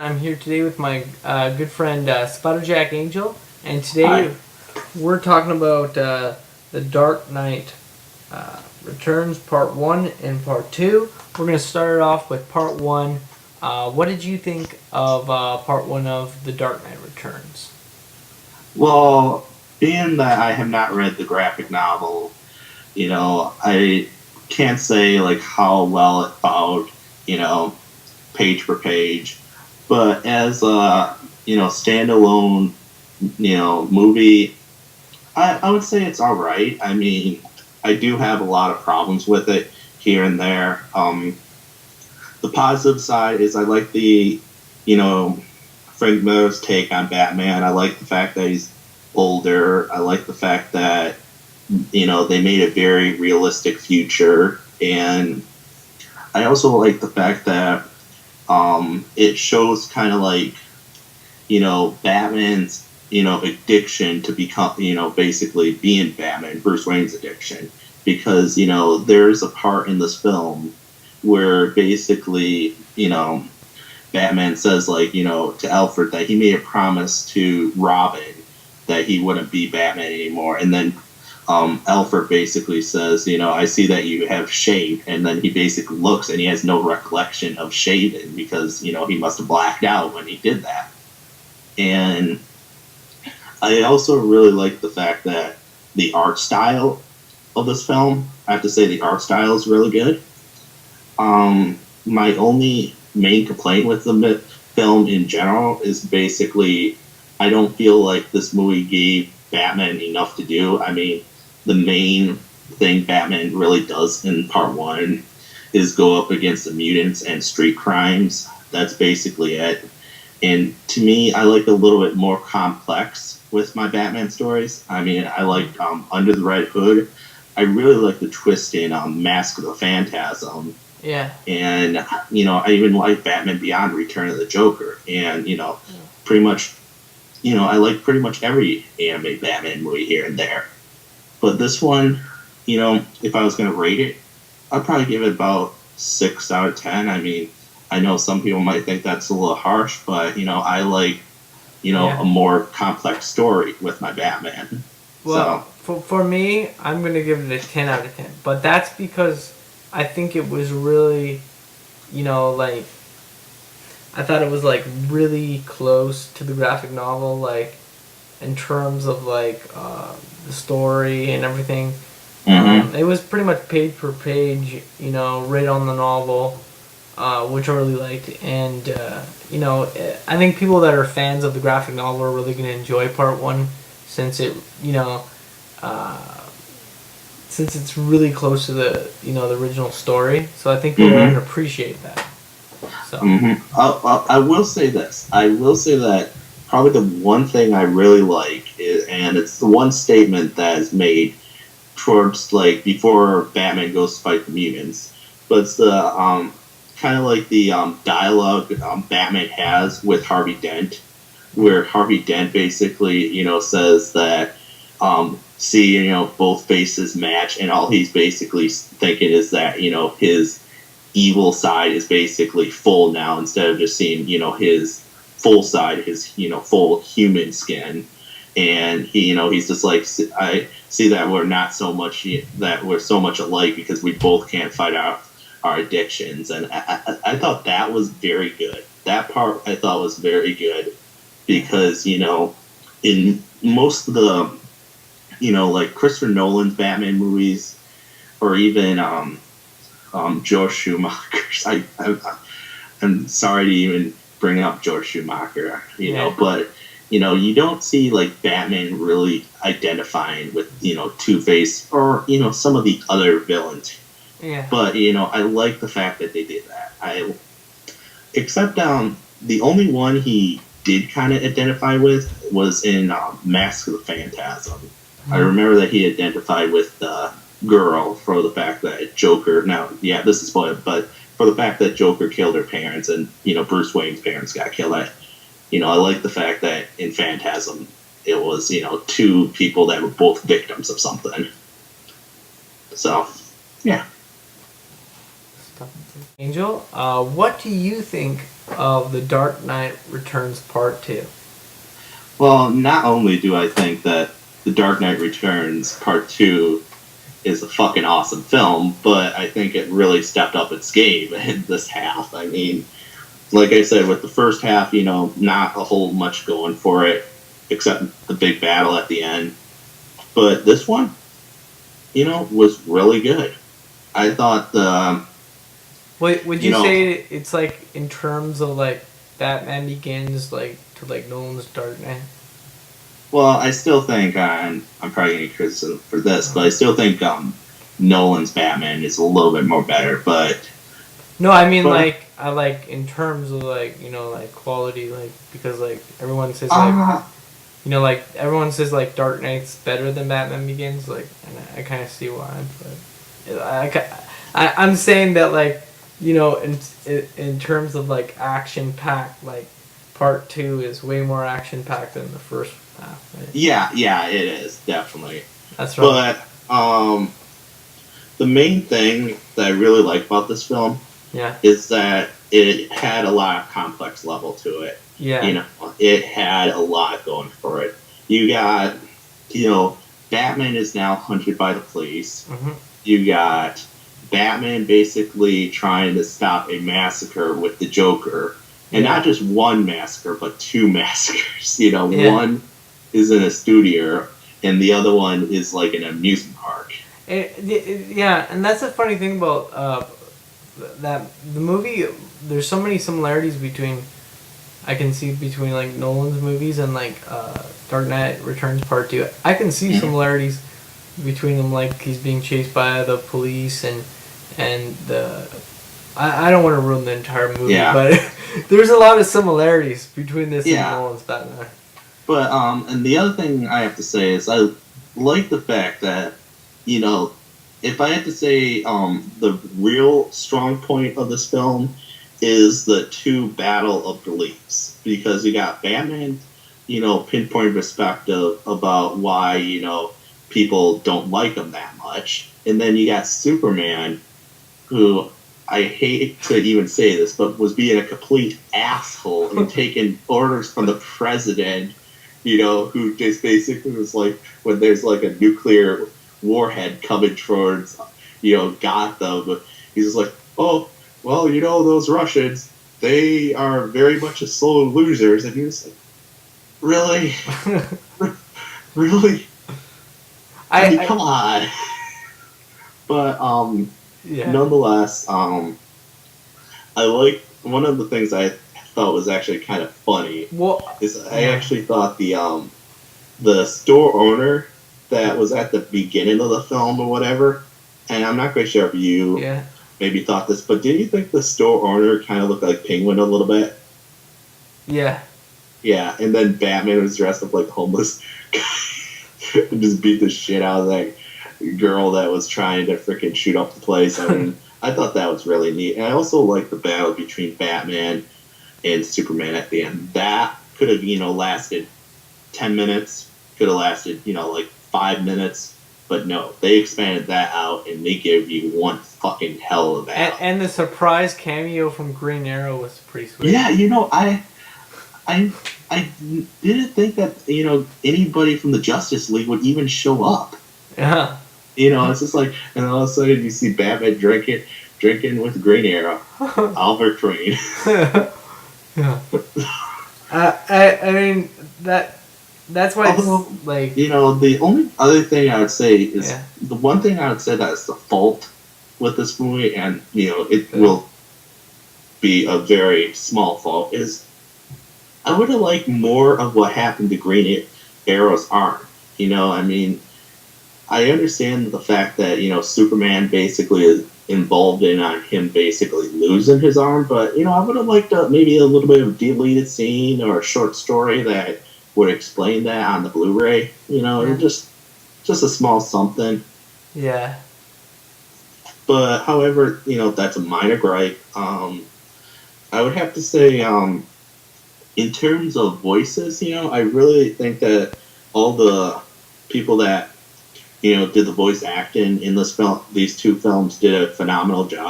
I'm here today with my good friend Sputterjack Angel, and Hi. today we're talking about the Dark Knight Returns Part 1 and Part 2. We're going to start it off with Part 1. What did you think of Part 1 of The Dark Knight Returns? Well, being that I have not read the graphic novel, I can't say like how well it followed, you know, page for page. But as a, standalone, movie, I would say it's all right. I mean, I do have a lot of problems with it here and there. The positive side is I like you know, Frank Miller's take on Batman. I like the fact that he's older. I like the fact that they made a very realistic future, and I also like the fact that it shows kind of like Batman's addiction to become basically being Batman, Bruce Wayne's addiction, because there's a part in this film where basically Batman says like to Alfred that he made a promise to Robin that he wouldn't be Batman anymore, and then Alfred basically says, I see that you have shaved, and then he basically looks and he has no recollection of shaving because he must have blacked out when he did that. And I also really like the fact that the art style of this film, I have to say the art style is really good. My only main complaint with the film in general is basically I don't feel like this movie gave Batman enough to do. I mean, the main thing Batman really does in part one is go up against the mutants and street crimes. That's basically it. And to me, I like a little bit more complex with my Batman stories. I mean, I like Under the Red Hood. I really like the twist in Mask of the Phantasm. Yeah. And, I even like Batman Beyond Return of the Joker. And, pretty much, I like pretty much every anime Batman movie here and there. But this one, if I was going to rate it, I'd probably give it about 6 out of 10. I mean, I know some people might think that's a little harsh, but, I like, Yeah. a more complex story with my Batman. Well, So, for me, I'm going to give it a 10 out of 10. But that's because I think it was really, like, I thought it was, like, really close to the graphic novel, like, in terms of, like, the story and everything. hmm It was pretty much page per page, right on the novel, which I really liked. And, I think people that are fans of the graphic novel are really going to enjoy part one since it, uh, since it's really close to the original story. So I think people are going hmm to appreciate that. So, I will say this. I will say that probably the one thing I really like is, and it's the one statement that is made towards like before Batman goes to fight the mutants, but it's the kind of like the dialogue Batman has with Harvey Dent, where Harvey Dent basically says that see both faces match, and all he's basically thinking is that his evil side is basically full now instead of just seeing his full side, his full human skin. And he he's just like, I see that we're not so much that we're so much alike because we both can't fight our addictions. And I thought that was very good. That part I thought was very good yeah, because in most of the like Christopher Nolan's Batman movies, or even George Schumacher's. I'm sorry to even bring up George Schumacher, yeah, but you don't see like Batman really identifying with Two Face or some of the other villains. yeah, But I like the fact that they did that. I except the only one he did kind of identify with was in Mask of the Phantasm. I mhm, remember that he identified with the girl for the fact that Joker. Now, yeah, this is spoiled, but for the fact that Joker killed her parents and Bruce Wayne's parents got killed. I like the fact that in Phantasm it was two people that were both victims of something. So, yeah. Angel, what do you think of The Dark Knight Returns Part 2? Well, not only do I think that The Dark Knight Returns Part 2 is a fucking awesome film, but I think it really stepped up its game in this half. I mean, like I said, with the first half, not a whole much going for it, except the big battle at the end. But this one, was really good. I thought Wait, would you say it's like in terms of like Batman Begins like to like Nolan's Dark Knight? well, I still think I'm probably getting criticism for this, but I still think Nolan's Batman is a little bit more better. But No, I mean like I like in terms of like like quality, like because like everyone says like like everyone says like Dark Knight's better than Batman Begins, like, and I kind of see why, but I'm saying that like in terms of like action packed, like Part 2 is way more action packed than the first half. Right? yeah, it is definitely. That's right. But the main thing that I really like about this film Yeah. is that it had a lot of complex level to it. Yeah. It had a lot going for it. You got, Batman is now hunted by the police. Mm-hmm. You got Batman basically trying to stop a massacre with the Joker. And not just one massacre, but two massacres. One is in a studio, and the other one is like an amusement park. And that's the funny thing about that the movie. There's so many similarities I can see between like Nolan's movies and like Dark Knight Returns Part 2. I can see similarities between them, like he's being chased by the police and the. I don't want to ruin the entire movie, but there's a lot of similarities between this and Nolan's Batman. But and the other thing I have to say is I like the fact that if I had to say the real strong point of this film is the two battle of beliefs, because you got Batman, pinpoint perspective about why people don't like him that much, and then you got Superman, who I hate to even say this, but was being a complete asshole and taking orders from the president, who just basically was like, when there's like a nuclear warhead coming towards, Gotham, he's just like, oh, well, those Russians, they are very much a slow losers. And you're just like, really? Really? I mean, come on. But, nonetheless, I like, one of the things I thought was actually kind of funny is I actually thought the store owner that was at the beginning of the film or whatever, and I'm not quite sure if you maybe thought this, but did you think the store owner kind of looked like Penguin a little bit? Yeah. Yeah, and then Batman was dressed up like a homeless guy and just beat the shit out of that girl that was trying to freaking shoot up the place. I mean, I thought that was really neat. And I also like the battle between Batman and Superman at the end. That could have, lasted 10 minutes, could have lasted, like 5 minutes. But no, they expanded that out and they gave you one fucking hell of a battle. And the surprise cameo from Green Arrow was pretty sweet. Yeah, I didn't think that, anybody from the Justice League would even show up. Yeah. It's just like, and all of a sudden you see Batman drinking with Green Arrow, Albert Crane. Yeah. I mean that's why it's like, the only other thing I would say is the one thing I would say that's the fault with this movie, and it will be a very small fault, is I would have liked more of what happened to Green Arrow's arm. I mean, I understand the fact that Superman basically is involved in on him basically losing his arm, but I would have liked maybe a little bit of a deleted scene or a short story that would explain that on the Blu-ray. Just a small something. Yeah. But however, that's a minor gripe. I would have to say, in terms of voices, I really think that all the people that did the voice acting in this film, these two films, did a phenomenal job.